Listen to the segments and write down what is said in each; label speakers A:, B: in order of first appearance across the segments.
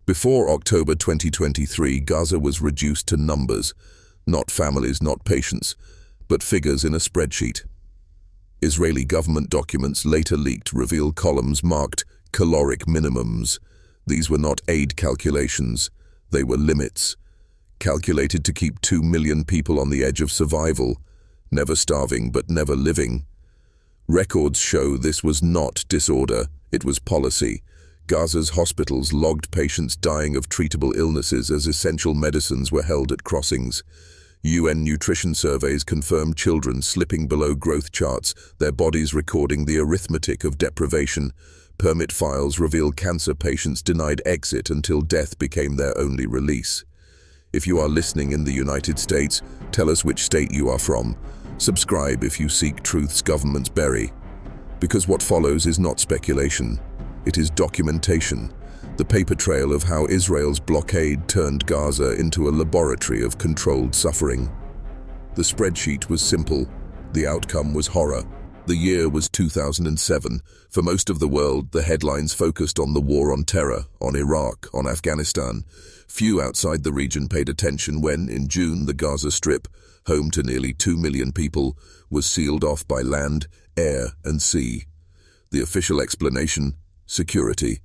A: Before October 2023, Gaza was reduced to numbers, not families, not patients, but figures in a spreadsheet. Israeli government documents later leaked reveal columns marked caloric minimums. These were not aid calculations, they were limits, calculated to keep 2 million people on the edge of survival, never starving but never living. Records show this was not disorder, it was policy. Gaza's hospitals logged patients dying of treatable illnesses as essential medicines were held at crossings. UN nutrition surveys confirmed children slipping below growth charts, their bodies recording the arithmetic of deprivation. Permit files reveal cancer patients denied exit until death became their only release. If you are listening in the United States, tell us which state you are from. Subscribe if you seek truths governments bury. Because what follows is not speculation, it is documentation. The paper trail of how Israel's blockade turned Gaza into a laboratory of controlled suffering. The spreadsheet was simple. The outcome was horror. The year was 2007. For most of the world, the headlines focused on the war on terror, on Iraq, on Afghanistan. Few outside the region paid attention when, in June, the Gaza Strip, home to nearly 2 million people, was sealed off by land, air, and sea. The official explanation: security.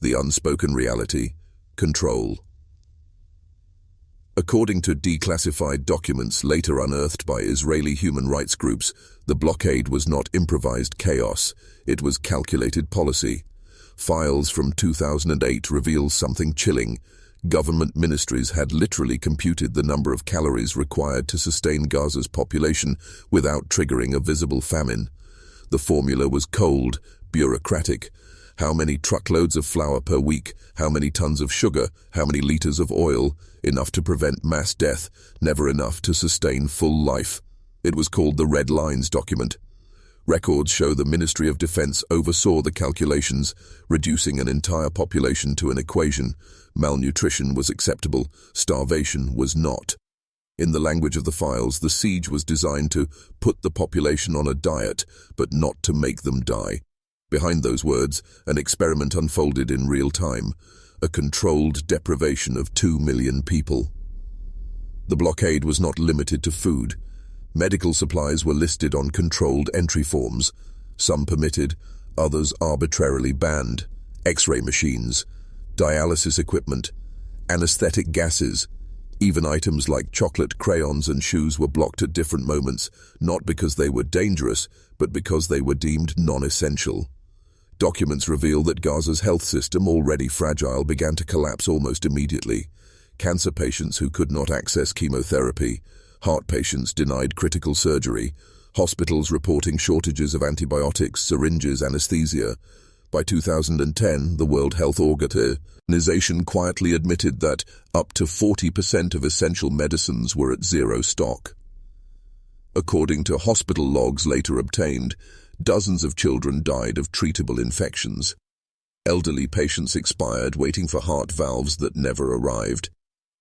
A: The unspoken reality: control. According to declassified documents later unearthed by Israeli human rights groups, the blockade was not improvised chaos, it was calculated policy. Files from 2008 reveal something chilling. Government ministries had literally computed the number of calories required to sustain Gaza's population without triggering a visible famine. The formula was cold, bureaucratic. How many truckloads of flour per week, how many tons of sugar, how many liters of oil, enough to prevent mass death, never enough to sustain full life. It was called the Red Lines document. Records show the Ministry of Defense oversaw the calculations, reducing an entire population to an equation. Malnutrition was acceptable, starvation was not. In the language of the files, the siege was designed to put the population on a diet, but not to make them die. Behind those words, an experiment unfolded in real time, a controlled deprivation of 2 million people. The blockade was not limited to food. Medical supplies were listed on controlled entry forms, some permitted, others arbitrarily banned. X-ray machines, dialysis equipment, anesthetic gases, even items like chocolate, crayons and shoes were blocked at different moments, not because they were dangerous, but because they were deemed non-essential. Documents reveal that Gaza's health system, already fragile, began to collapse almost immediately. Cancer patients who could not access chemotherapy, heart patients denied critical surgery, hospitals reporting shortages of antibiotics, syringes, anesthesia. By 2010, the World Health Organization quietly admitted that up to 40% of essential medicines were at zero stock. According to hospital logs later obtained, dozens of children died of treatable infections. Elderly patients expired waiting for heart valves that never arrived.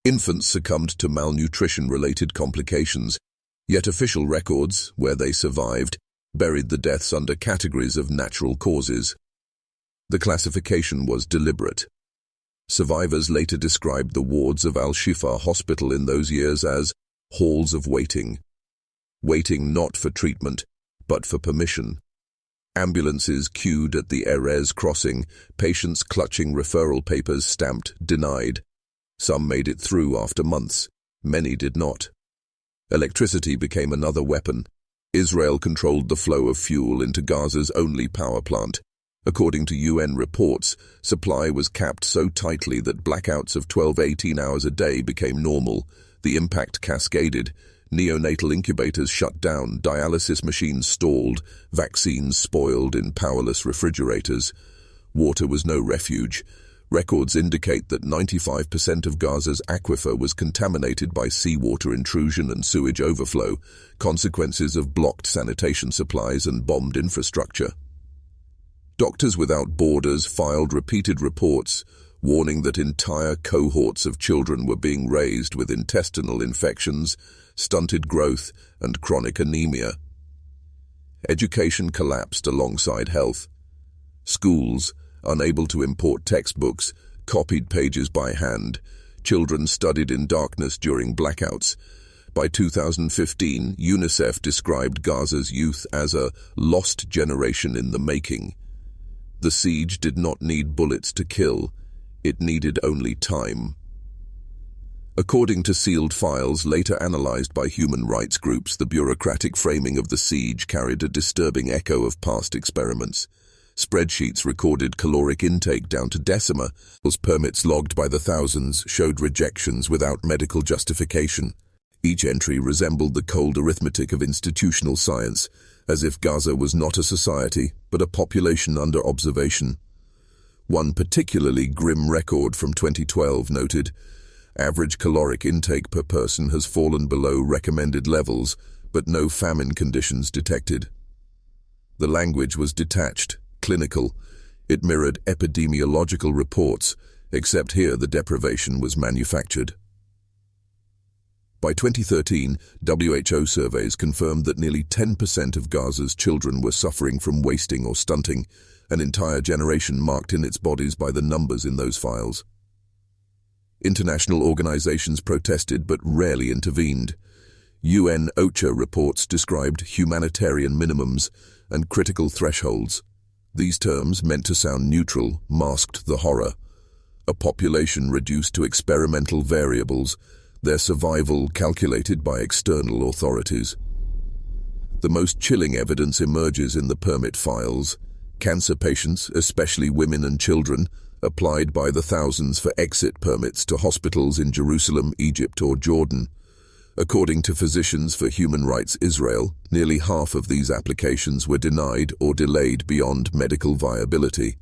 A: Infants succumbed to malnutrition-related complications, yet official records, where they survived, buried the deaths under categories of natural causes. The classification was deliberate. Survivors later described the wards of Al-Shifa Hospital in those years as halls of waiting. Waiting not for treatment, but for permission. Ambulances queued at the Erez crossing, patients clutching referral papers stamped denied. Some made it through after months, many did not. Electricity became another weapon. Israel controlled the flow of fuel into Gaza's only power plant. According to UN reports, supply was capped so tightly that blackouts of 12-18 hours a day became normal. The impact cascaded. Neonatal incubators shut down, dialysis machines stalled, vaccines spoiled in powerless refrigerators. Water was no refuge. Records indicate that 95% of Gaza's aquifer was contaminated by seawater intrusion and sewage overflow, consequences of blocked sanitation supplies and bombed infrastructure. Doctors Without Borders filed repeated reports warning that entire cohorts of children were being raised with intestinal infections, stunted growth, and chronic anemia. Education collapsed alongside health. Schools, unable to import textbooks, copied pages by hand. Children studied in darkness during blackouts. By 2015, UNICEF described Gaza's youth as a lost generation in the making. The siege did not need bullets to kill. It needed only time. According to sealed files later analyzed by human rights groups, the bureaucratic framing of the siege carried a disturbing echo of past experiments. Spreadsheets recorded caloric intake down to decima. Permits logged by the thousands showed rejections without medical justification. Each entry resembled the cold arithmetic of institutional science, as if Gaza was not a society, but a population under observation. One particularly grim record from 2012 noted, average caloric intake per person has fallen below recommended levels, but no famine conditions detected. The language was detached, clinical. It mirrored epidemiological reports, except here the deprivation was manufactured. By 2013, WHO surveys confirmed that nearly 10% of Gaza's children were suffering from wasting or stunting, an entire generation marked in its bodies by the numbers in those files. International organizations protested but rarely intervened. UN OCHA reports described humanitarian minimums and critical thresholds. These terms, meant to sound neutral, masked the horror. A population reduced to experimental variables, their survival calculated by external authorities. The most chilling evidence emerges in the permit files. Cancer patients, especially women and children, applied by the thousands for exit permits to hospitals in Jerusalem, Egypt, or Jordan. According to Physicians for Human Rights Israel, nearly half of these applications were denied or delayed beyond medical viability.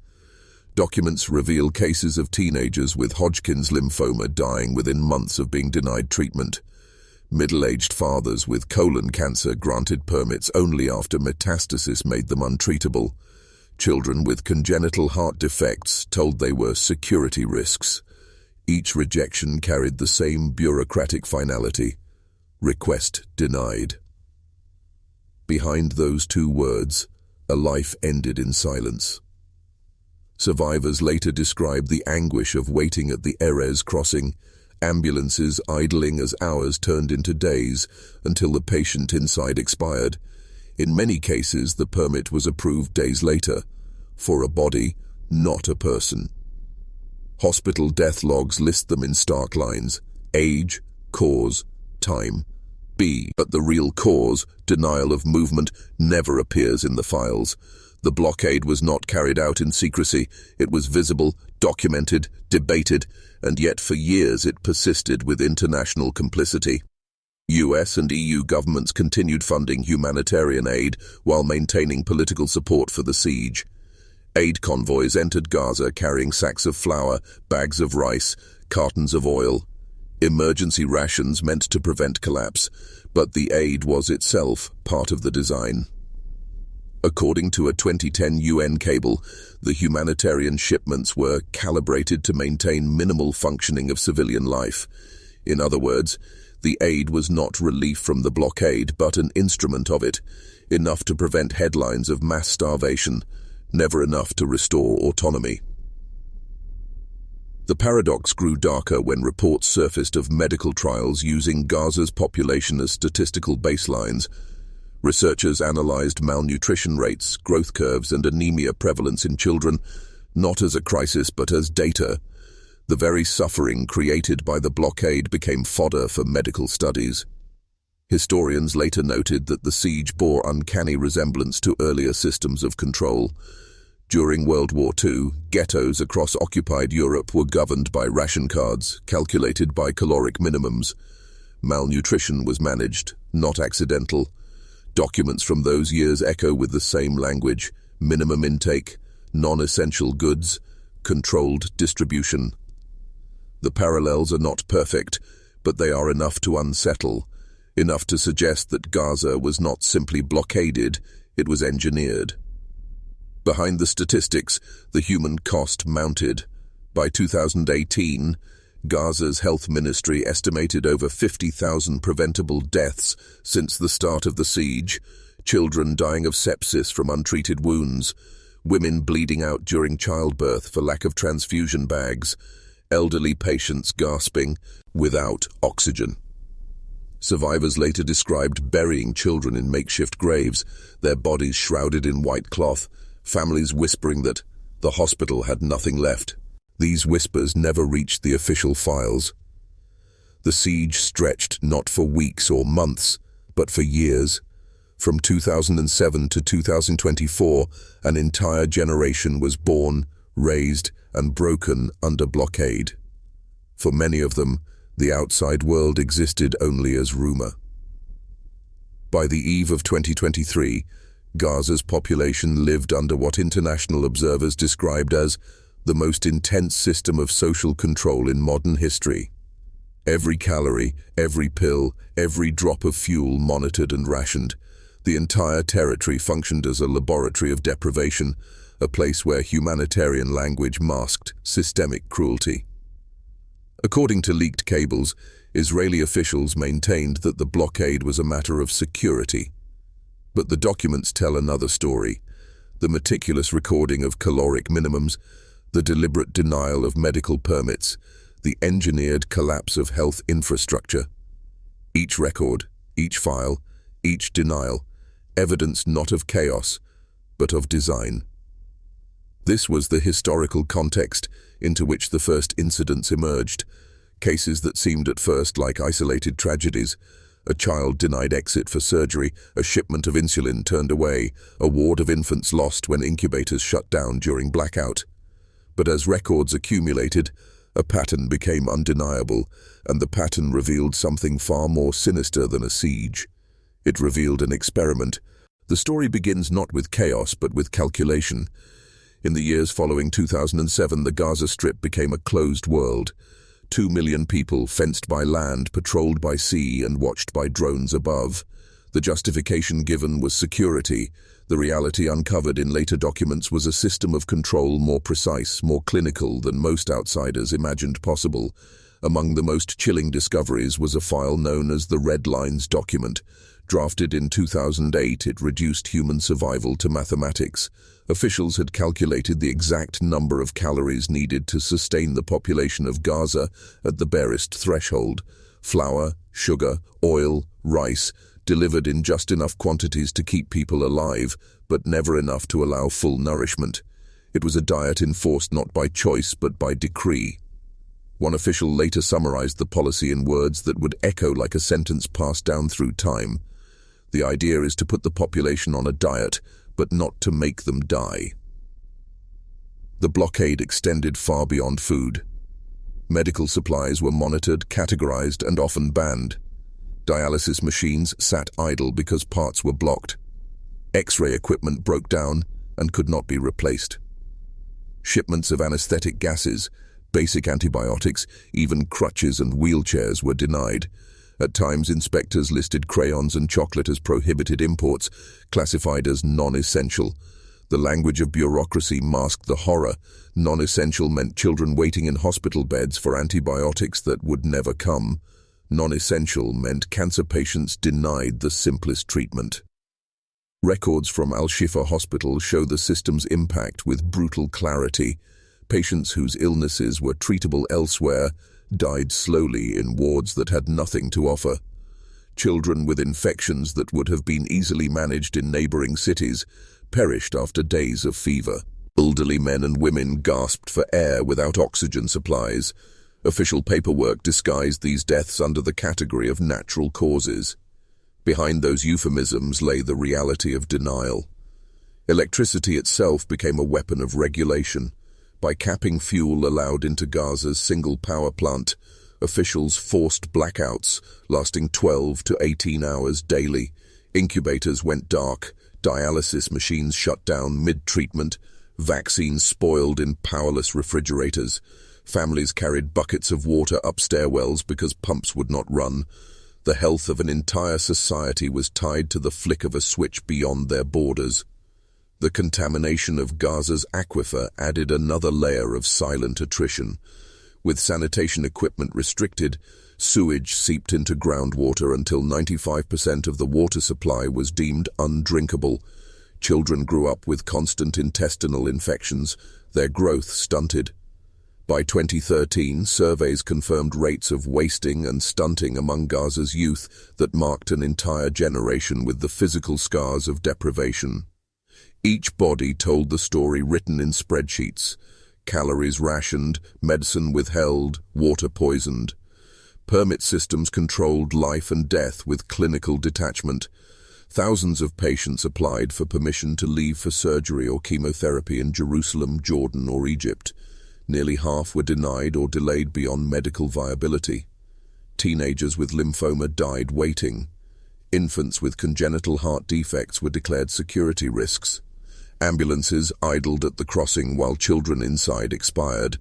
A: Documents reveal cases of teenagers with Hodgkin's lymphoma dying within months of being denied treatment. Middle-aged fathers with colon cancer granted permits only after metastasis made them untreatable. Children with congenital heart defects told they were security risks. Each rejection carried the same bureaucratic finality: request denied. Behind those two words, a life ended in silence. Survivors later described the anguish of waiting at the Erez crossing, ambulances idling as hours turned into days until the patient inside expired. In many cases, the permit was approved days later, for a body, not a person. Hospital death logs list them in stark lines: age, cause, time. But the real cause, denial of movement, never appears in the files. The blockade was not carried out in secrecy. It was visible, documented, debated, and yet for years it persisted with international complicity. US and EU governments continued funding humanitarian aid while maintaining political support for the siege. Aid convoys entered Gaza carrying sacks of flour, bags of rice, cartons of oil. Emergency rations meant to prevent collapse, but the aid was itself part of the design. According to a 2010 UN cable, the humanitarian shipments were calibrated to maintain minimal functioning of civilian life. In other words, the aid was not relief from the blockade, but an instrument of it, enough to prevent headlines of mass starvation, never enough to restore autonomy. The paradox grew darker when reports surfaced of medical trials using Gaza's population as statistical baselines. Researchers analyzed malnutrition rates, growth curves, and anemia prevalence in children, not as a crisis but as data. The very suffering created by the blockade became fodder for medical studies. Historians later noted that the siege bore uncanny resemblance to earlier systems of control. During World War II, ghettos across occupied Europe were governed by ration cards, calculated by caloric minimums. Malnutrition was managed, not accidental. Documents from those years echo with the same language: minimum intake, non-essential goods, controlled distribution. The parallels are not perfect, but they are enough to unsettle, enough to suggest that Gaza was not simply blockaded, it was engineered. Behind the statistics, the human cost mounted. By 2018, Gaza's health ministry estimated over 50,000 preventable deaths since the start of the siege, children dying of sepsis from untreated wounds, women bleeding out during childbirth for lack of transfusion bags, elderly patients gasping without oxygen. Survivors later described burying children in makeshift graves, their bodies shrouded in white cloth, families whispering that the hospital had nothing left. These whispers never reached the official files. The siege stretched not for weeks or months, but for years. From 2007 to 2024, an entire generation was born, raised, and broken under blockade. For many of them, the outside world existed only as rumor. By the eve of 2023, Gaza's population lived under what international observers described as the most intense system of social control in modern history. Every calorie, every pill, every drop of fuel monitored and rationed. The entire territory functioned as a laboratory of deprivation, a place where humanitarian language masked systemic cruelty. According to leaked cables, Israeli officials maintained that the blockade was a matter of security. But the documents tell another story. The meticulous recording of caloric minimums, the deliberate denial of medical permits, the engineered collapse of health infrastructure. Each record, each file, each denial, evidence not of chaos, but of design. This was the historical context into which the first incidents emerged, cases that seemed at first like isolated tragedies. A child denied exit for surgery, a shipment of insulin turned away, a ward of infants lost when incubators shut down during blackout. But as records accumulated, a pattern became undeniable, and the pattern revealed something far more sinister than a siege. It revealed an experiment. The story begins not with chaos, but with calculation. In the years following 2007, the Gaza Strip became a closed world. 2 million people, fenced by land, patrolled by sea, and watched by drones above. The justification given was security. The reality uncovered in later documents was a system of control more precise, more clinical than most outsiders imagined possible. Among the most chilling discoveries was a file known as the Red Lines document. Drafted in 2008, it reduced human survival to mathematics. Officials had calculated the exact number of calories needed to sustain the population of Gaza at the barest threshold. Flour, sugar, oil, rice, delivered in just enough quantities to keep people alive, but never enough to allow full nourishment. It was a diet enforced not by choice, but by decree. One official later summarized the policy in words that would echo like a sentence passed down through time. The idea is to put the population on a diet, but not to make them die. The blockade extended far beyond food. Medical supplies were monitored, categorized, and often banned. Dialysis machines sat idle because parts were blocked. X-ray equipment broke down and could not be replaced. Shipments of anesthetic gases, basic antibiotics, even crutches and wheelchairs were denied. At times, inspectors listed crayons and chocolate as prohibited imports, classified as non-essential. The language of bureaucracy masked the horror. Non-essential meant children waiting in hospital beds for antibiotics that would never come. Non-essential meant cancer patients denied the simplest treatment. Records from Al-Shifa Hospital show the system's impact with brutal clarity. Patients whose illnesses were treatable elsewhere died slowly in wards that had nothing to offer. Children with infections that would have been easily managed in neighboring cities perished after days of fever. Elderly men and women gasped for air without oxygen supplies. Official paperwork disguised these deaths under the category of natural causes. Behind those euphemisms lay the reality of denial. Electricity itself became a weapon of regulation. By capping fuel allowed into Gaza's single power plant, officials forced blackouts lasting 12 to 18 hours daily. Incubators went dark, dialysis machines shut down mid-treatment, vaccines spoiled in powerless refrigerators. Families carried buckets of water up stairwells because pumps would not run. The health of an entire society was tied to the flick of a switch beyond their borders. The contamination of Gaza's aquifer added another layer of silent attrition. With sanitation equipment restricted, sewage seeped into groundwater until 95% of the water supply was deemed undrinkable. Children grew up with constant intestinal infections, their growth stunted. By 2013, surveys confirmed rates of wasting and stunting among Gaza's youth that marked an entire generation with the physical scars of deprivation. Each body told the story written in spreadsheets: calories rationed, medicine withheld, water poisoned. Permit systems controlled life and death with clinical detachment. Thousands of patients applied for permission to leave for surgery or chemotherapy in Jerusalem, Jordan, or Egypt. Nearly half were denied or delayed beyond medical viability. Teenagers with lymphoma died waiting. Infants with congenital heart defects were declared security risks. Ambulances idled at the crossing while children inside expired.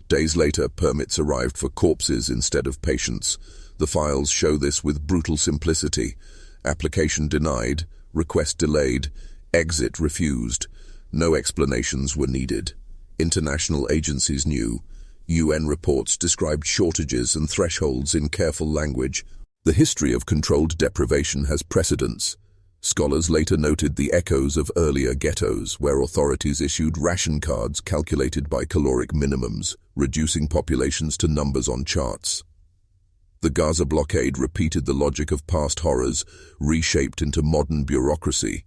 A: Days later, permits arrived for corpses instead of patients. The files show this with brutal simplicity. Application denied, request delayed, exit refused. No explanations were needed. International agencies knew. UN reports described shortages and thresholds in careful language. The history of controlled deprivation has precedents. Scholars later noted the echoes of earlier ghettos, where authorities issued ration cards calculated by caloric minimums, reducing populations to numbers on charts. The Gaza blockade repeated the logic of past horrors, reshaped into modern bureaucracy.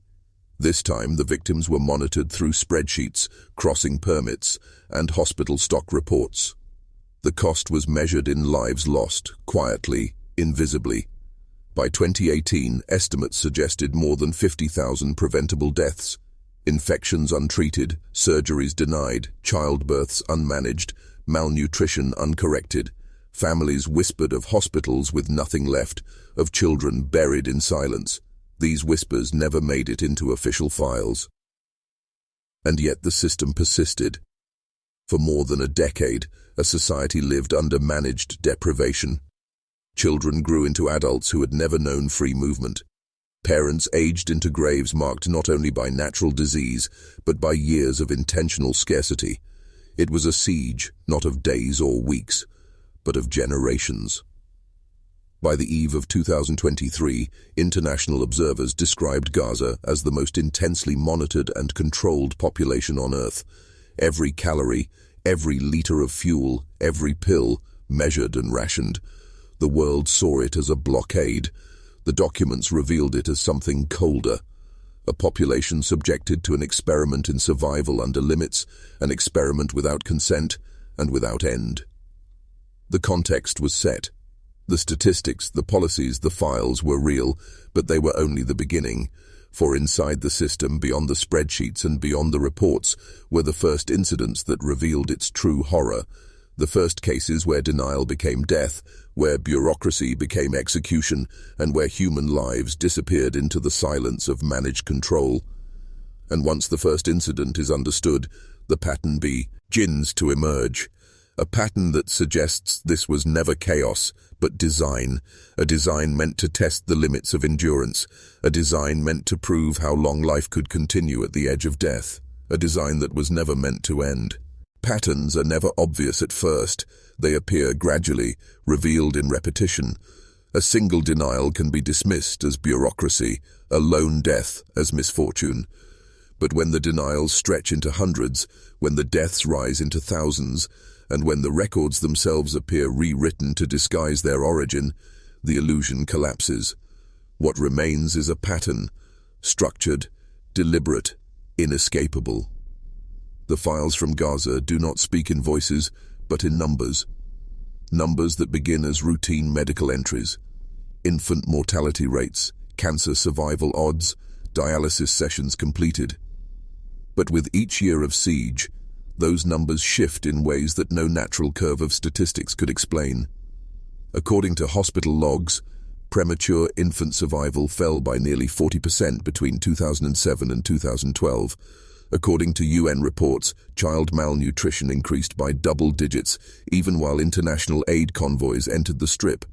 A: This time, the victims were monitored through spreadsheets, crossing permits, and hospital stock reports. The cost was measured in lives lost, quietly, invisibly. By 2018, estimates suggested more than 50,000 preventable deaths. Infections untreated, surgeries denied, childbirths unmanaged, malnutrition uncorrected. Families whispered of hospitals with nothing left, of children buried in silence. These whispers never made it into official files. And yet the system persisted. For more than a decade, a society lived under managed deprivation. Children grew into adults who had never known free movement. Parents aged into graves marked not only by natural disease, but by years of intentional scarcity. It was a siege, not of days or weeks, but of generations. By the eve of 2023, international observers described Gaza as the most intensely monitored and controlled population on Earth. Every calorie, every liter of fuel, every pill, measured and rationed. The world saw it as a blockade. The documents revealed it as something colder. A population subjected to an experiment in survival under limits, an experiment without consent and without end. The context was set. The statistics, the policies, the files were real, but they were only the beginning. For inside the system, beyond the spreadsheets and beyond the reports, were the first incidents that revealed its true horror. The first cases where denial became death, where bureaucracy became execution, and where human lives disappeared into the silence of managed control. And once the first incident is understood, the pattern begins to emerge. A pattern that suggests this was never chaos, but design. A design meant to test the limits of endurance. A design meant to prove how long life could continue at the edge of death. A design that was never meant to end. Patterns are never obvious at first. They appear gradually, revealed in repetition. A single denial can be dismissed as bureaucracy, a lone death as misfortune. But when the denials stretch into hundreds, when the deaths rise into thousands, and when the records themselves appear rewritten to disguise their origin, the illusion collapses. What remains is a pattern, structured, deliberate, inescapable. The files from Gaza do not speak in voices, but in numbers. Numbers that begin as routine medical entries. Infant mortality rates, cancer survival odds, dialysis sessions completed. But with each year of siege, those numbers shift in ways that no natural curve of statistics could explain. According to hospital logs, premature infant survival fell by nearly 40% between 2007 and 2012. According to UN reports, child malnutrition increased by double digits, even while international aid convoys entered the Strip.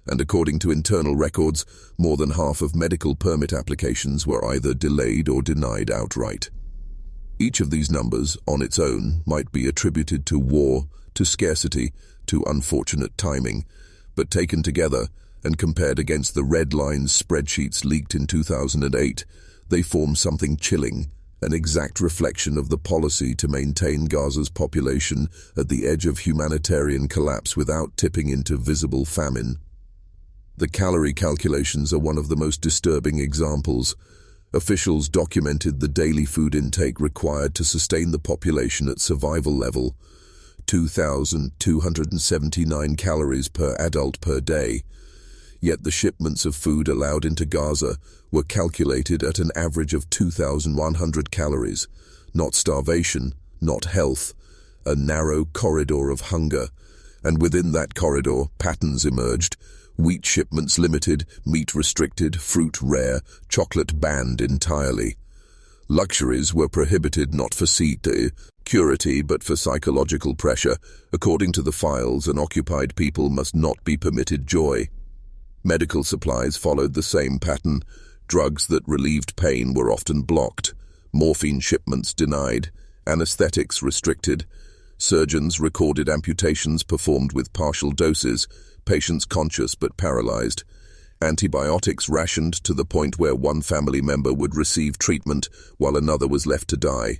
A: And according to internal records, more than half of medical permit applications were either delayed or denied outright. Each of these numbers, on its own, might be attributed to war, to scarcity, to unfortunate timing, but taken together and compared against the red lines spreadsheets leaked in 2008, They form something chilling, an exact reflection of the policy to maintain Gaza's population at the edge of humanitarian collapse without tipping into visible famine. The calorie calculations are one of the most disturbing examples. Officials documented the daily food intake required to sustain the population at survival level, 2,279 calories per adult per day. Yet the shipments of food allowed into Gaza were calculated at an average of 2,100 calories. Not starvation, not health, a narrow corridor of hunger. And within that corridor, patterns emerged. Wheat shipments limited, meat restricted, fruit rare, chocolate banned entirely. Luxuries were prohibited not for security but for psychological pressure. According to the files, an occupied people must not be permitted joy. Medical supplies followed the same pattern. Drugs that relieved pain were often blocked. Morphine shipments denied. Anesthetics restricted. Surgeons recorded amputations performed with partial doses. Patients conscious but paralyzed. Antibiotics rationed to the point where one family member would receive treatment while another was left to die.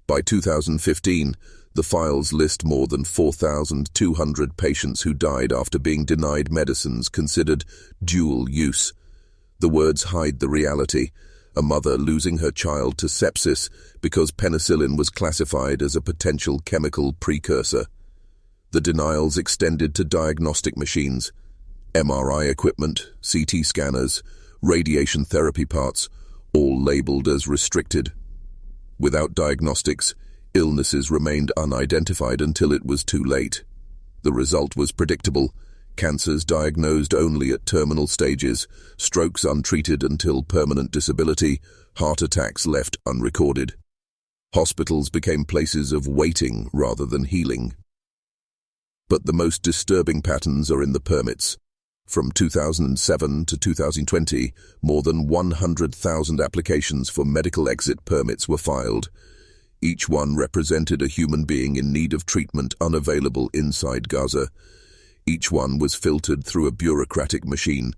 A: By 2015, the files list more than 4,200 patients who died after being denied medicines considered dual use. The words hide the reality. A mother losing her child to sepsis because penicillin was classified as a potential chemical precursor. The denials extended to diagnostic machines, MRI equipment, CT scanners, radiation therapy parts, all labeled as restricted. Without diagnostics, illnesses remained unidentified until it was too late. The result was predictable. Cancers diagnosed only at terminal stages, strokes untreated until permanent disability, heart attacks left unrecorded. Hospitals became places of waiting rather than healing. But the most disturbing patterns are in the permits. From 2007 to 2020, more than 100,000 applications for medical exit permits were filed. Each one represented a human being in need of treatment unavailable inside Gaza. Each one was filtered through a bureaucratic machine.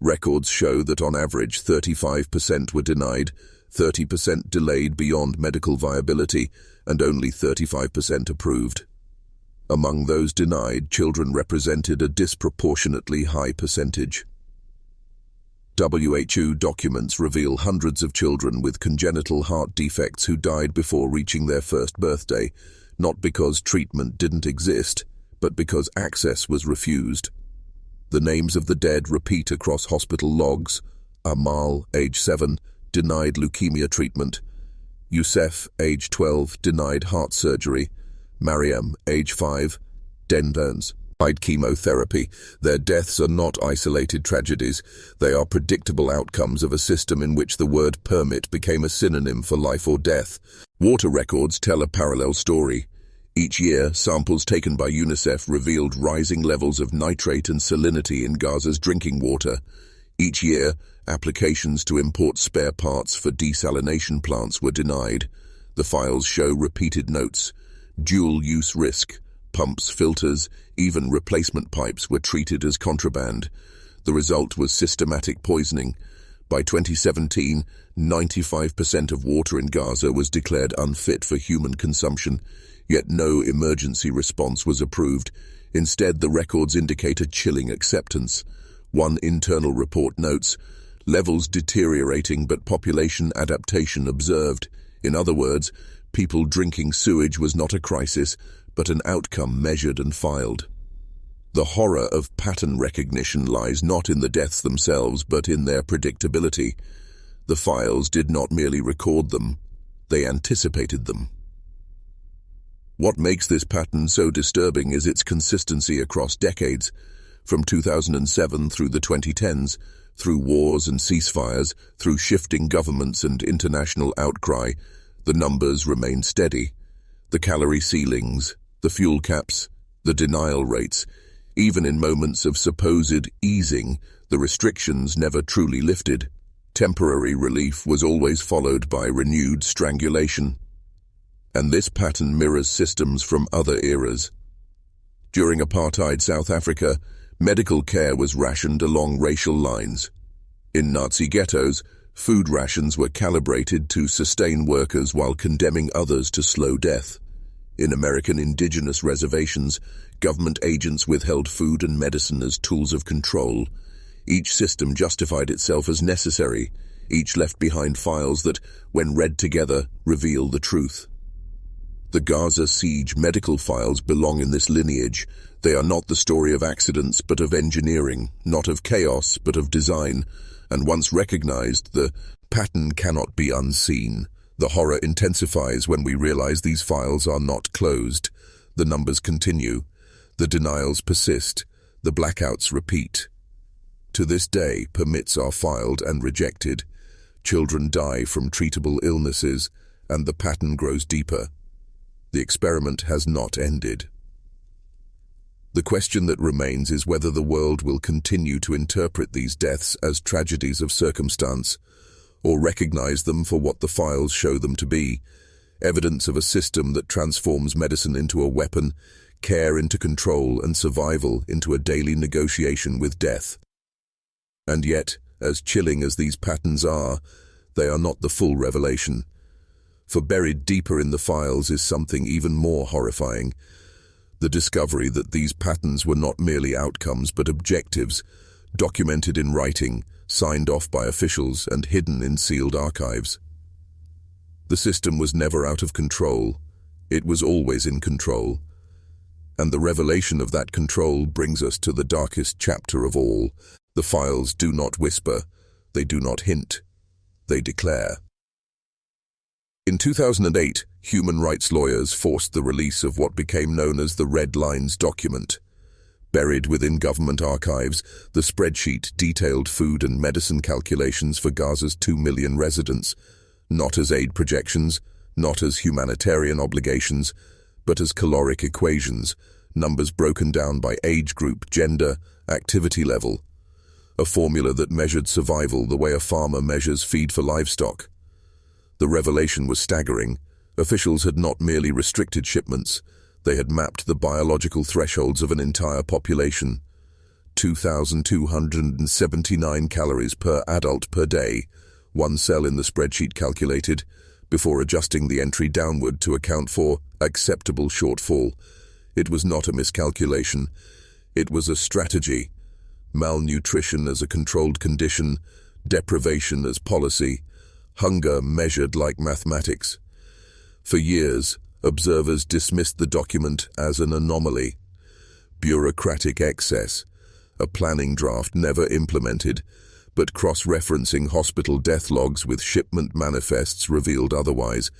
A: Records show that on average 35% were denied, 30% delayed beyond medical viability, and only 35% approved. Among those denied, children represented a disproportionately high percentage. WHO documents reveal hundreds of children with congenital heart defects who died before reaching their first birthday, not because treatment didn't exist, but because access was refused. The names of the dead repeat across hospital logs. Amal, age 7, denied leukemia treatment. Youssef, age 12, denied heart surgery. Mariam, age 5, denied chemotherapy. Their deaths are not isolated tragedies. They are predictable outcomes of a system in which the word permit became a synonym for life or death. Water records tell a parallel story. Each year, samples taken by UNICEF revealed rising levels of nitrate and salinity in Gaza's drinking water. Each year, applications to import spare parts for desalination plants were denied. The files show repeated notes. Dual-use risk. Pumps, filters, even replacement pipes were treated as contraband. The result was systematic poisoning. By 2017, 95% of water in Gaza was declared unfit for human consumption, yet no emergency response was approved. Instead, the records indicate a chilling acceptance. One internal report notes, levels deteriorating but population adaptation observed. In other words, people drinking sewage was not a crisis, but an outcome measured and filed. The horror of pattern recognition lies not in the deaths themselves, but in their predictability. The files did not merely record them, they anticipated them. What makes this pattern so disturbing is its consistency across decades. From 2007 through the 2010s, through wars and ceasefires, through shifting governments and international outcry, the numbers remain steady. The calorie ceilings, the fuel caps, the denial rates. Even in moments of supposed easing, the restrictions never truly lifted. Temporary relief was always followed by renewed strangulation. And this pattern mirrors systems from other eras. During apartheid South Africa, medical care was rationed along racial lines. In Nazi ghettos, Food rations were calibrated to sustain workers while condemning others to slow death. In American indigenous reservations, government agents withheld food and medicine as tools of control. Each system justified itself as necessary. Each left behind files that, when read together, reveal the truth. The Gaza siege medical files belong in this lineage. They are not the story of accidents but of engineering, not of chaos but of design. And once recognized, the pattern cannot be unseen. The horror intensifies when we realize these files are not closed. The numbers continue. The denials persist. The blackouts repeat. To this day, permits are filed and rejected. Children die from treatable illnesses, and the pattern grows deeper. The experiment has not ended. The question that remains is whether the world will continue to interpret these deaths as tragedies of circumstance, or recognize them for what the files show them to be, evidence of a system that transforms medicine into a weapon, care into control, and survival into a daily negotiation with death. And yet, as chilling as these patterns are, they are not the full revelation. For buried deeper in the files is something even more horrifying: the discovery that these patterns were not merely outcomes but objectives, documented in writing, signed off by officials, and hidden in sealed archives. The system was never out of control. It was always in control. And the revelation of that control brings us to the darkest chapter of all. The files do not whisper. They do not hint. They declare. In 2008, human rights lawyers forced the release of what became known as the Red Lines document. Buried within government archives, the spreadsheet detailed food and medicine calculations for Gaza's 2 million residents, not as aid projections, not as humanitarian obligations, but as caloric equations, numbers broken down by age group, gender, activity level. A formula that measured survival the way a farmer measures feed for livestock. The revelation was staggering. Officials had not merely restricted shipments, they had mapped the biological thresholds of an entire population. 2,279 calories per adult per day, one cell in the spreadsheet calculated, before adjusting the entry downward to account for acceptable shortfall. It was not a miscalculation. It was a strategy. Malnutrition as a controlled condition, deprivation as policy, hunger measured like mathematics. For years, observers dismissed the document as an anomaly, bureaucratic excess, a planning draft never implemented, but cross-referencing hospital death logs with shipment manifests revealed otherwise.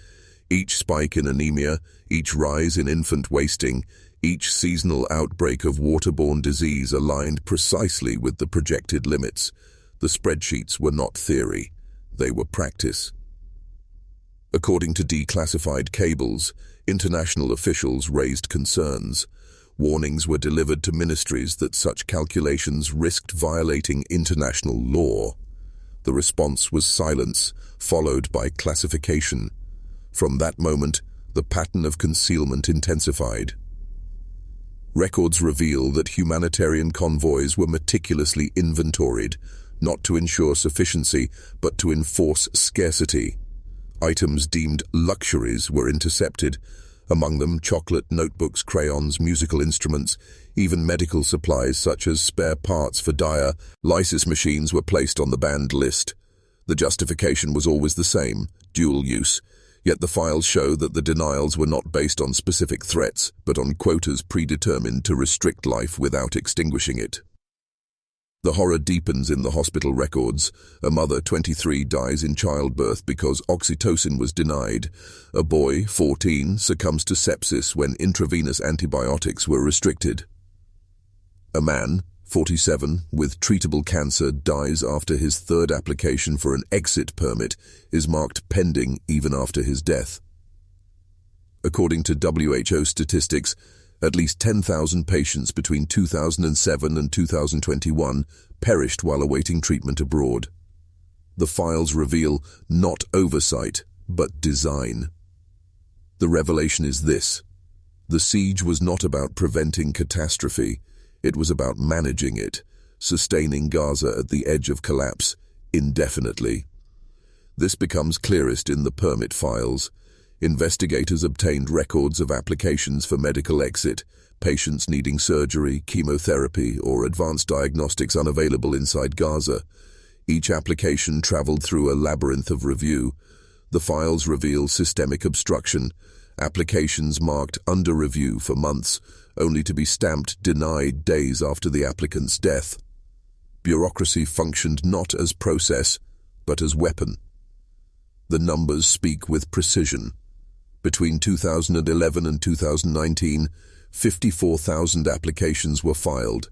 A: Each spike in anemia, each rise in infant wasting, each seasonal outbreak of waterborne disease aligned precisely with the projected limits. The spreadsheets were not theory. They were practice. According to declassified cables, international officials raised concerns. Warnings were delivered to ministries that such calculations risked violating international law. The response was silence, followed by classification. From that moment, the pattern of concealment intensified. Records reveal that humanitarian convoys were meticulously inventoried, not to ensure sufficiency, but to enforce scarcity. Items deemed luxuries were intercepted, among them chocolate, notebooks, crayons, musical instruments, even medical supplies such as spare parts for dialysis machines were placed on the banned list. The justification was always the same: dual use. Yet the files show that the denials were not based on specific threats, but on quotas predetermined to restrict life without extinguishing it. The horror deepens in the hospital records. A mother, 23, dies in childbirth because oxytocin was denied. A boy, 14, succumbs to sepsis when intravenous antibiotics were restricted. A man, 47, with treatable cancer dies after his third application for an exit permit is marked pending even after his death. According to WHO statistics, at least 10,000 patients between 2007 and 2021 perished while awaiting treatment abroad. The files reveal not oversight, but design. The revelation is this: the siege was not about preventing catastrophe, it was about managing it, sustaining Gaza at the edge of collapse indefinitely. This becomes clearest in the permit files. Investigators obtained records of applications for medical exit, patients needing surgery, chemotherapy, or advanced diagnostics unavailable inside Gaza. Each application traveled through a labyrinth of review. The files reveal systemic obstruction, applications marked under review for months, only to be stamped denied days after the applicant's death. Bureaucracy functioned not as process, but as weapon. The numbers speak with precision. Between 2011 and 2019, 54,000 applications were filed.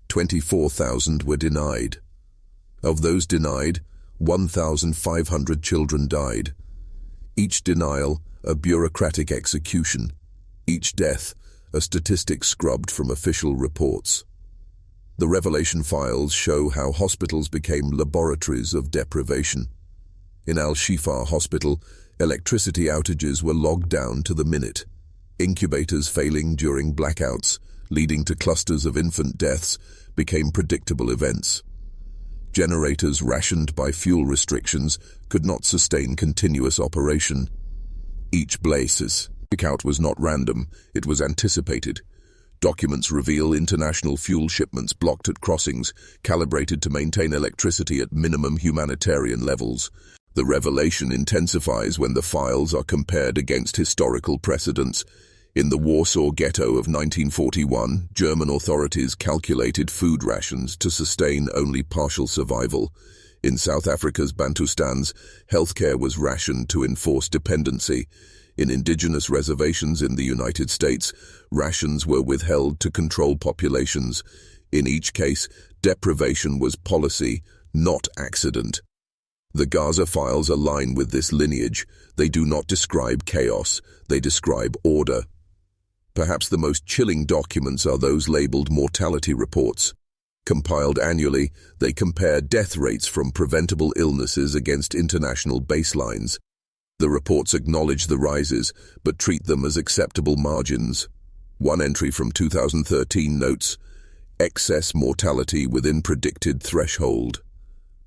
A: 24,000 were denied. Of those denied, 1,500 children died. Each denial, a bureaucratic execution. Each death, a statistic scrubbed from official reports. The revelation files show how hospitals became laboratories of deprivation. In Al-Shifa Hospital, electricity outages were logged down to the minute. Incubators failing during blackouts, leading to clusters of infant deaths, became predictable events. Generators rationed by fuel restrictions could not sustain continuous operation. Each blackout was not random, it was anticipated. Documents reveal international fuel shipments blocked at crossings, calibrated to maintain electricity at minimum humanitarian levels. The revelation intensifies when the files are compared against historical precedents. In the Warsaw Ghetto of 1941, German authorities calculated food rations to sustain only partial survival. In South Africa's Bantustans, healthcare was rationed to enforce dependency. In indigenous reservations in the United States, rations were withheld to control populations. In each case, deprivation was policy, not accident. The Gaza files align with this lineage. They do not describe chaos, they describe order. Perhaps the most chilling documents are those labeled mortality reports. Compiled annually, they compare death rates from preventable illnesses against international baselines. The reports acknowledge the rises, but treat them as acceptable margins. One entry from 2013 notes, excess mortality within predicted threshold.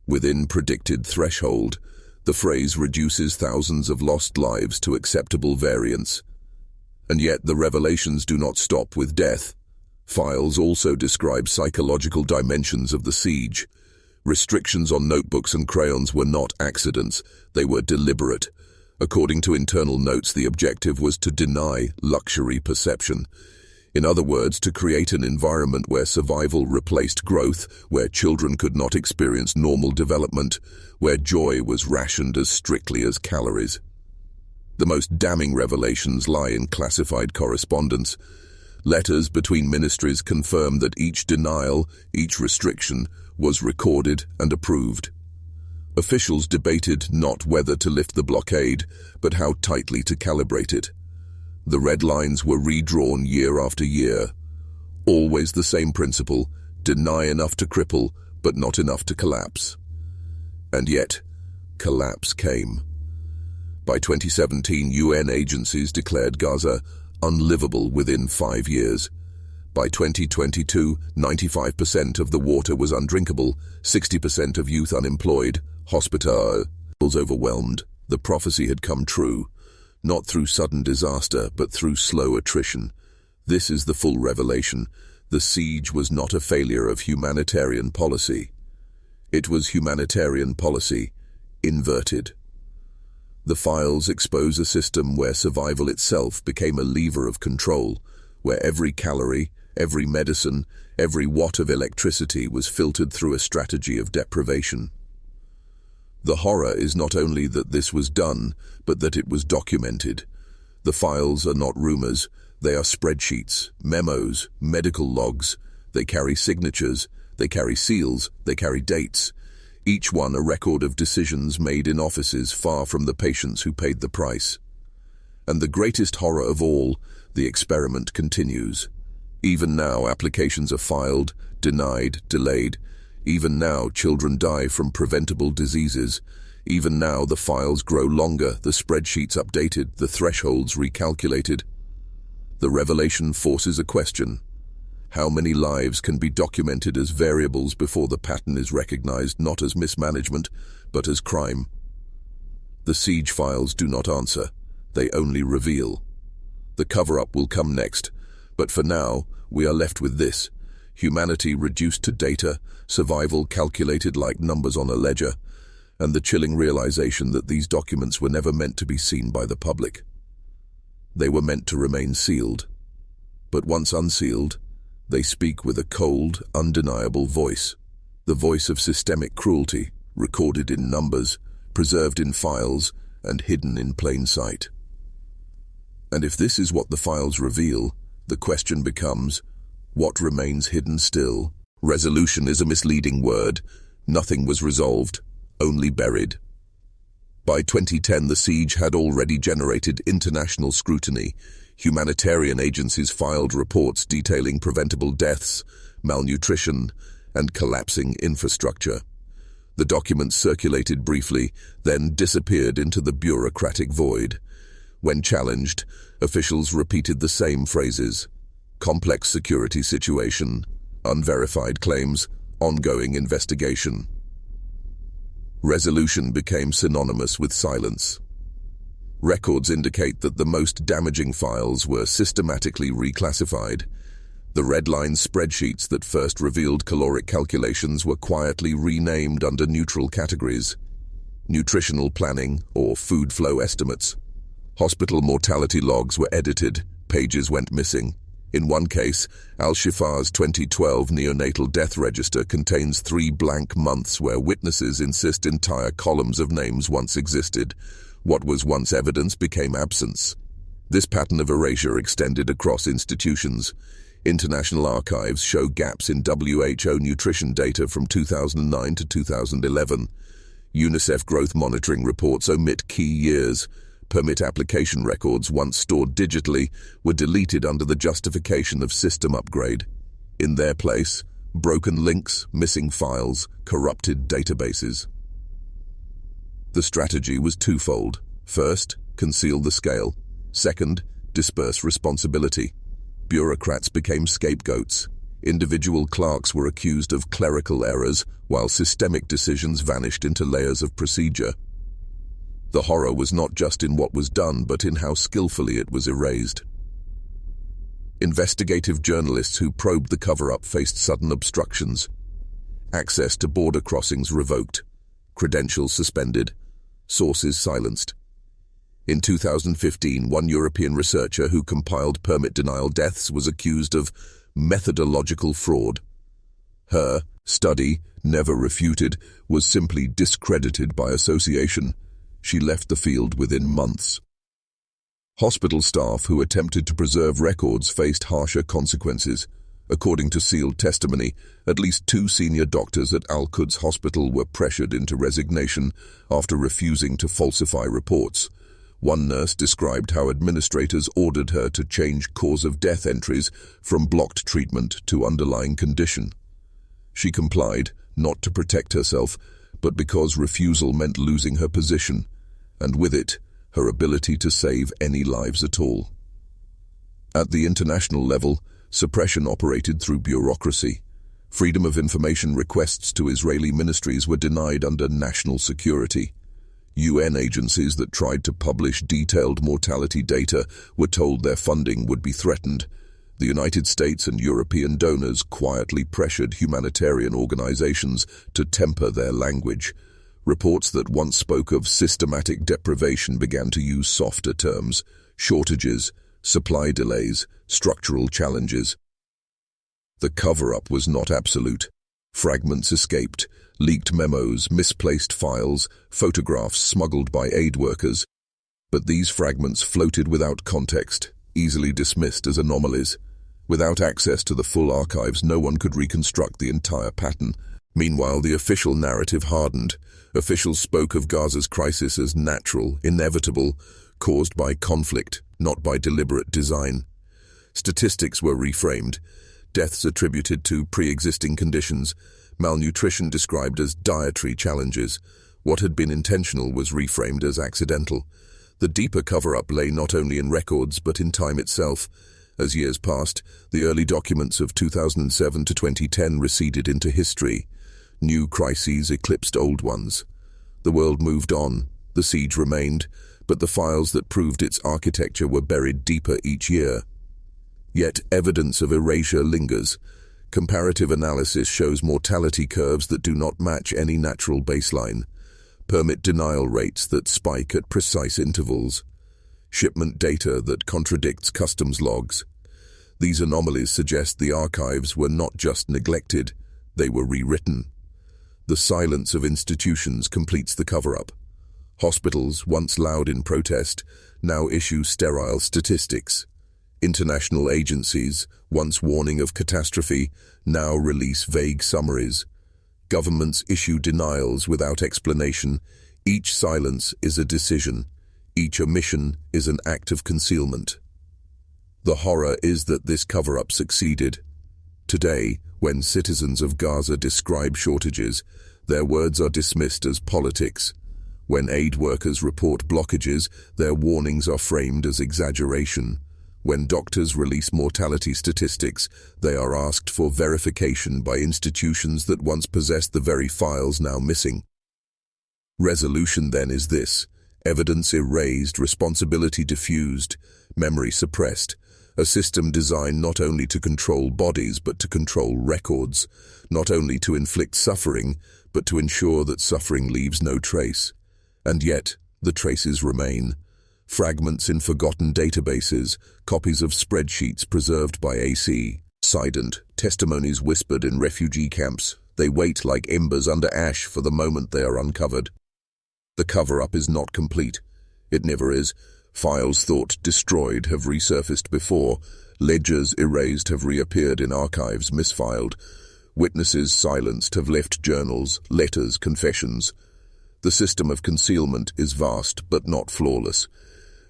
A: Within predicted threshold, the phrase reduces thousands of lost lives to acceptable variance. And yet the revelations do not stop with death. Files also describe psychological dimensions of the siege. Restrictions on notebooks and crayons were not accidents, they were deliberate. According to internal notes, the objective was to deny luxury perception. In other words, to create an environment where survival replaced growth, where children could not experience normal development, where joy was rationed as strictly as calories. The most damning revelations lie in classified correspondence. Letters between ministries confirm that each denial, each restriction, was recorded and approved. Officials debated not whether to lift the blockade, but how tightly to calibrate it. The red lines were redrawn year after year. Always the same principle, deny enough to cripple, but not enough to collapse. And yet, collapse came. By 2017, UN agencies declared Gaza unlivable within 5 years. By 2022, 95% of the water was undrinkable, 60% of youth unemployed, hospitals overwhelmed. The prophecy had come true, not through sudden disaster, but through slow attrition. This is the full revelation. The siege was not a failure of humanitarian policy. It was humanitarian policy, inverted. The files expose a system where survival itself became a lever of control, where every calorie, every medicine, every watt of electricity was filtered through a strategy of deprivation. The horror is not only that this was done, but that it was documented. The files are not rumors, they are spreadsheets, memos, medical logs. They carry signatures, they carry seals, they carry dates. Each one a record of decisions made in offices far from the patients who paid the price. And the greatest horror of all, the experiment continues. Even now, applications are filed, denied, delayed. Even now, children die from preventable diseases. Even now, the files grow longer, the spreadsheets updated, the thresholds recalculated. The revelation forces a question. How many lives can be documented as variables before the pattern is recognized not as mismanagement, but as crime? The siege files do not answer. They only reveal. The cover-up will come next, but for now, we are left with this. Humanity reduced to data, survival calculated like numbers on a ledger, and the chilling realization that these documents were never meant to be seen by the public. They were meant to remain sealed. But once unsealed, they speak with a cold, undeniable voice. The voice of systemic cruelty, recorded in numbers, preserved in files, and hidden in plain sight. And if this is what the files reveal, the question becomes, what remains hidden still? Resolution is a misleading word. Nothing was resolved, only buried. By 2010, the siege had already generated international scrutiny. Humanitarian agencies filed reports detailing preventable deaths, malnutrition, and collapsing infrastructure. The documents circulated briefly, then disappeared into the bureaucratic void. When challenged, officials repeated the same phrases: complex security situation, unverified claims, ongoing investigation. Resolution became synonymous with silence. Records indicate that the most damaging files were systematically reclassified. The red-line spreadsheets that first revealed caloric calculations were quietly renamed under neutral categories: nutritional planning or food flow estimates. Hospital mortality logs were edited, pages went missing. In one case, Al-Shifa's 2012 neonatal death register contains 3 blank months where witnesses insist entire columns of names once existed. What was once evidence became absence. This pattern of erasure extended across institutions. International archives show gaps in WHO nutrition data from 2009 to 2011. UNICEF growth monitoring reports omit key years. Permit application records, once stored digitally, were deleted under the justification of system upgrade. In their place, broken links, missing files, corrupted databases. The strategy was twofold. First, conceal the scale. Second, disperse responsibility. Bureaucrats became scapegoats. Individual clerks were accused of clerical errors, while systemic decisions vanished into layers of procedure. The horror was not just in what was done, but in how skillfully it was erased. Investigative journalists who probed the cover-up faced sudden obstructions. Access to border crossings revoked. Credentials suspended. Sources silenced. In 2015, one European researcher who compiled permit denial deaths was accused of methodological fraud. Her study, never refuted, was simply discredited by association. She left the field within months. Hospital staff who attempted to preserve records faced harsher consequences. According to sealed testimony, at least 2 senior doctors at Al-Quds Hospital were pressured into resignation after refusing to falsify reports. One nurse described how administrators ordered her to change cause of death entries from blocked treatment to underlying condition. She complied, not to protect herself, but because refusal meant losing her position, and with it, her ability to save any lives at all. At the international level, suppression operated through bureaucracy. Freedom of information requests to Israeli ministries were denied under national security. UN agencies that tried to publish detailed mortality data were told their funding would be threatened. The United States and European donors quietly pressured humanitarian organizations to temper their language. Reports that once spoke of systematic deprivation began to use softer terms: shortages, supply delays, structural challenges. The cover-up was not absolute. Fragments escaped, leaked memos, misplaced files, photographs smuggled by aid workers. But these fragments floated without context, easily dismissed as anomalies. Without access to the full archives, no one could reconstruct the entire pattern. Meanwhile, the official narrative hardened. Officials spoke of Gaza's crisis as natural, inevitable, caused by conflict, not by deliberate design. Statistics were reframed. Deaths attributed to pre-existing conditions, malnutrition described as dietary challenges. What had been intentional was reframed as accidental. The deeper cover-up lay not only in records but in time itself. As years passed, the early documents of 2007 to 2010 receded into history. New crises eclipsed old ones. The world moved on, The siege remained, but the files that proved its architecture were buried deeper each year. Yet evidence of erasure lingers. Comparative analysis shows mortality curves that do not match any natural baseline, permit denial rates that spike at precise intervals, shipment data that contradicts customs logs. These anomalies suggest the archives were not just neglected, they were rewritten. The silence of institutions completes the cover-up. Hospitals, once loud in protest, now issue sterile statistics. International agencies, once warning of catastrophe, now release vague summaries. Governments issue denials without explanation. Each silence is a decision. Each omission is an act of concealment. The horror is that this cover-up succeeded. Today, when citizens of Gaza describe shortages, their words are dismissed as politics. When aid workers report blockages, their warnings are framed as exaggeration. When doctors release mortality statistics, they are asked for verification by institutions that once possessed the very files now missing. Resolution then is this: evidence erased, responsibility diffused, memory suppressed, a system designed not only to control bodies but to control records, not only to inflict suffering but to ensure that suffering leaves no trace. And yet, the traces remain. Fragments in forgotten databases, copies of spreadsheets preserved by AC, silent, testimonies whispered in refugee camps. They wait like embers under ash for the moment they are uncovered. The cover-up is not complete. It never is. Files thought destroyed have resurfaced before. Ledgers erased have reappeared in archives misfiled. Witnesses silenced have left journals, letters, confessions. The system of concealment is vast but not flawless.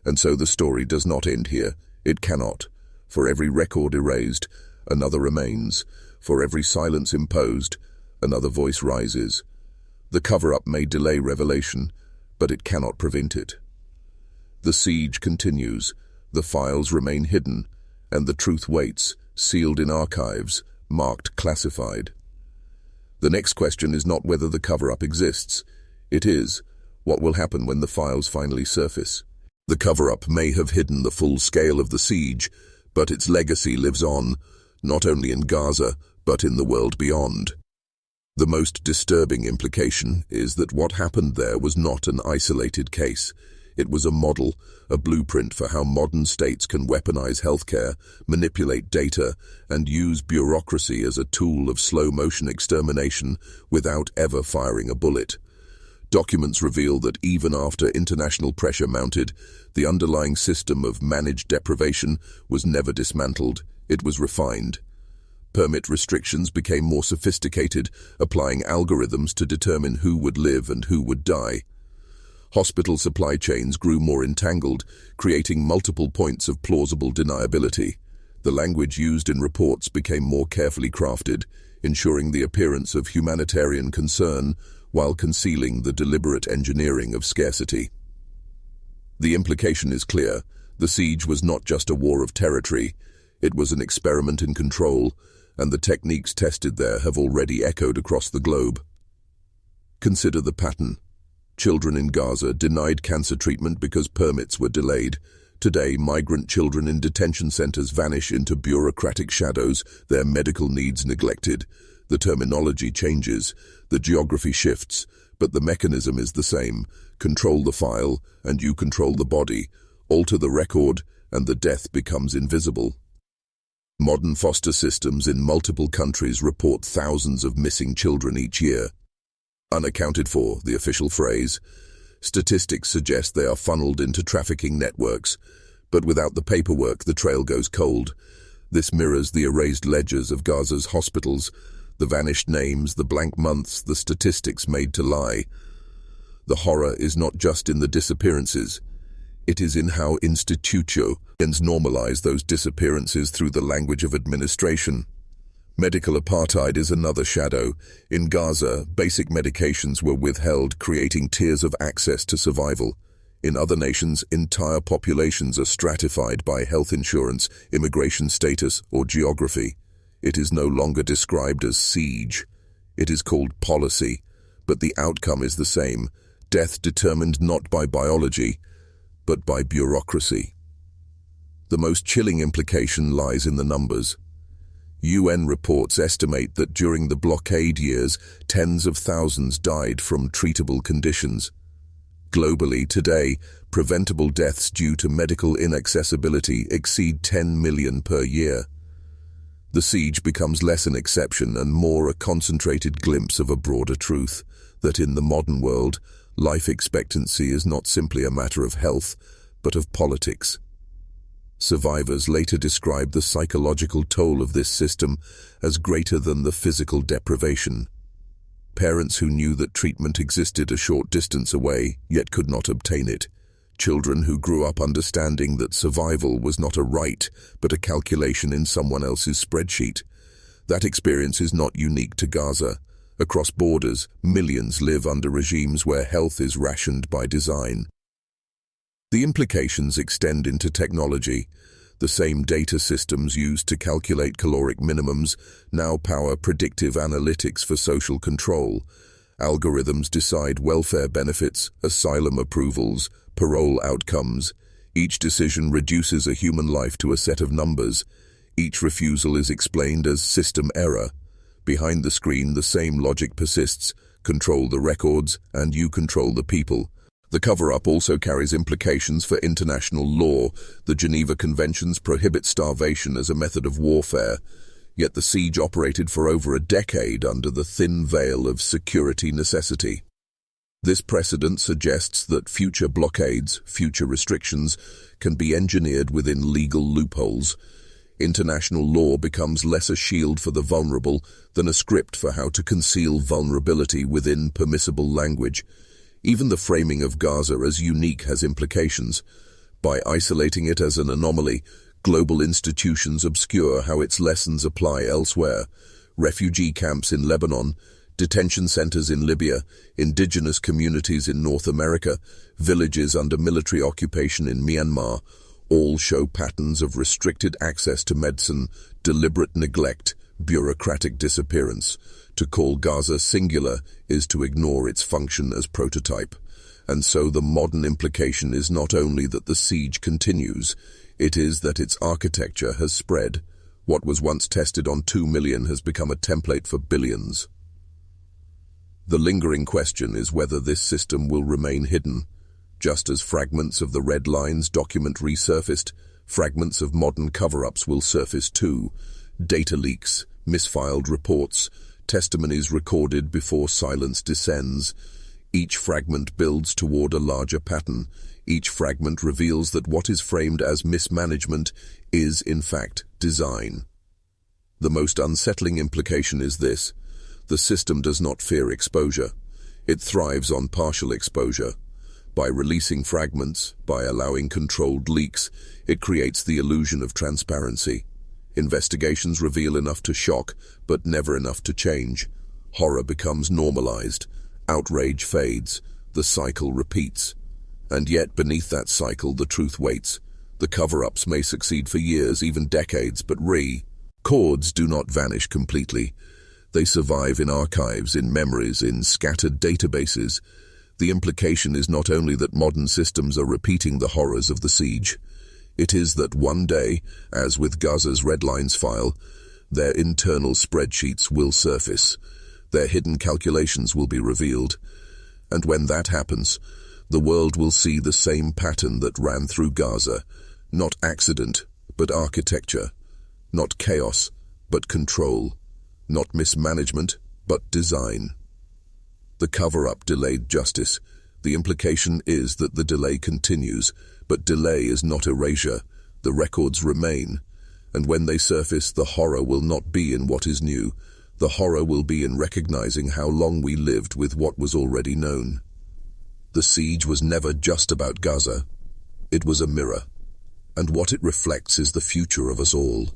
A: And so the story does not end here. It cannot. For every record erased, another remains. For every silence imposed, another voice rises. The cover-up may delay revelation, but it cannot prevent it. The siege continues, the files remain hidden, and the truth waits, sealed in archives, marked classified. The next question is not whether the cover-up exists. It is, what will happen when the files finally surface? The cover-up may have hidden the full scale of the siege, but its legacy lives on, not only in Gaza, but in the world beyond. The most disturbing implication is that what happened there was not an isolated case. It was a model, a blueprint for how modern states can weaponize healthcare, manipulate data, and use bureaucracy as a tool of slow-motion extermination without ever firing a bullet. Documents reveal that even after international pressure mounted, the underlying system of managed deprivation was never dismantled, it was refined. Permit restrictions became more sophisticated, applying algorithms to determine who would live and who would die. Hospital supply chains grew more entangled, creating multiple points of plausible deniability. The language used in reports became more carefully crafted, ensuring the appearance of humanitarian concern while concealing the deliberate engineering of scarcity. The implication is clear. The siege was not just a war of territory. It was an experiment in control, and the techniques tested there have already echoed across the globe. Consider the pattern. Children in Gaza denied cancer treatment because permits were delayed. Today, migrant children in detention centers vanish into bureaucratic shadows, their medical needs neglected. The terminology changes, the geography shifts, but the mechanism is the same. Control the file, and you control the body. Alter the record, and the death becomes invisible. Modern foster systems in multiple countries report thousands of missing children each year. Unaccounted for, the official phrase. Statistics suggest they are funneled into trafficking networks, but without the paperwork, the trail goes cold. This mirrors the erased ledgers of Gaza's hospitals, the vanished names, the blank months, the statistics made to lie. The horror is not just in the disappearances. It is in how institutions normalize those disappearances through the language of administration. Medical apartheid is another shadow. In Gaza, basic medications were withheld, creating tiers of access to survival. In other nations, entire populations are stratified by health insurance, immigration status, or geography. It is no longer described as siege. It is called policy, but the outcome is the same: death determined not by biology, but by bureaucracy. The most chilling implication lies in the numbers. UN reports estimate that during the blockade years, tens of thousands died from treatable conditions. Globally, today, preventable deaths due to medical inaccessibility exceed 10 million per year. The siege becomes less an exception and more a concentrated glimpse of a broader truth, that in the modern world, life expectancy is not simply a matter of health, but of politics. Survivors later describe the psychological toll of this system as greater than the physical deprivation. Parents who knew that treatment existed a short distance away, yet could not obtain it. Children who grew up understanding that survival was not a right, but a calculation in someone else's spreadsheet. That experience is not unique to Gaza. Across borders, millions live under regimes where health is rationed by design. The implications extend into technology. The same data systems used to calculate caloric minimums now power predictive analytics for social control. Algorithms decide welfare benefits, asylum approvals, parole outcomes. Each decision reduces a human life to a set of numbers. Each refusal is explained as system error. Behind the screen, the same logic persists: control the records, and you control the people. The cover-up also carries implications for international law. The Geneva Conventions prohibit starvation as a method of warfare, yet the siege operated for over a decade under the thin veil of security necessity. This precedent suggests that future blockades, future restrictions, can be engineered within legal loopholes. International law becomes less a shield for the vulnerable than a script for how to conceal vulnerability within permissible language. Even the framing of Gaza as unique has implications. By isolating it as an anomaly, global institutions obscure how its lessons apply elsewhere. Refugee camps in Lebanon, detention centers in Libya, indigenous communities in North America, villages under military occupation in Myanmar, all show patterns of restricted access to medicine, deliberate neglect, bureaucratic disappearance. To call Gaza singular is to ignore its function as prototype. And so the modern implication is not only that the siege continues, it is that its architecture has spread. What was once tested on 2 million has become a template for billions. The lingering question is whether this system will remain hidden. Just as fragments of the Red Lines document resurfaced, fragments of modern cover-ups will surface too. Data leaks, misfiled reports, testimonies recorded before silence descends. Each fragment builds toward a larger pattern. Each fragment reveals that what is framed as mismanagement is, in fact, design. The most unsettling implication is this: the system does not fear exposure. It thrives on partial exposure. By releasing fragments, by allowing controlled leaks, it creates the illusion of transparency. Investigations reveal enough to shock, but never enough to change. Horror becomes normalized. Outrage fades. The cycle repeats. And yet, beneath that cycle, the truth waits. The cover-ups may succeed for years, even decades, but records do not vanish completely. They survive in archives, in memories, in scattered databases. The implication is not only that modern systems are repeating the horrors of the siege. It is that one day, as with Gaza's Red Lines file, their internal spreadsheets will surface. Their hidden calculations will be revealed. And when that happens, the world will see the same pattern that ran through Gaza. Not accident, but architecture. Not chaos, but control. Not mismanagement, but design. The cover-up delayed justice. The implication is that the delay continues, but delay is not erasure. The records remain. And when they surface, the horror will not be in what is new. The horror will be in recognizing how long we lived with what was already known. The siege was never just about Gaza. It was a mirror. And what it reflects is the future of us all.